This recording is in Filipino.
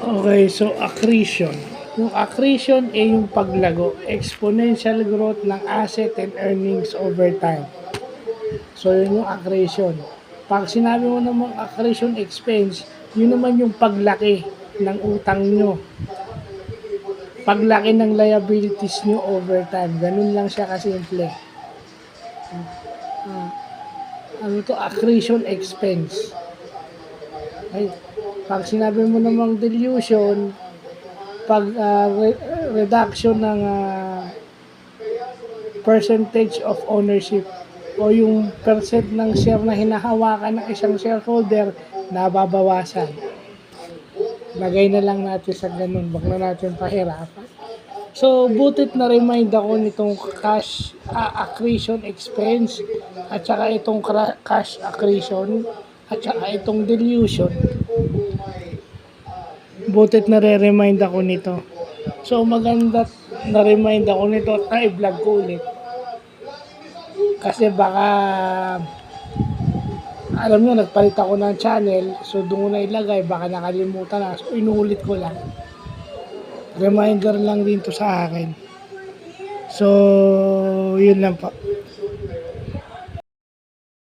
Okay, so accretion. Yung accretion ay yung paglago, exponential growth ng asset and earnings over time. So yun yung accretion. Pag sinabi mo namang accretion expense, yun naman yung paglaki ng utang nyo. Paglaki ng liabilities nyo over time. Ganun lang siya kasimple. Ano to? Accretion expense. Ay, pag sinabi mo namang dilution, pag reduction ng percentage of ownership o yung percent ng share na hinahawakan ng isang shareholder nababawasan. Lagay na lang natin sa ganun, wag na natin pahirapan. So, butit na remind ako nitong cash accretion expense at saka itong cash accretion at saka itong dilution. Butit na re-remind ako nito. So, maganda na-remind ako nito at na-vlog ko ulit. Kasi baka alam nyo, nagpalit ako ng channel, so doon ko na ilagay, baka nakalimutan na, so inuulit ko lang. Reminder lang din to sa akin. So, yun lang po.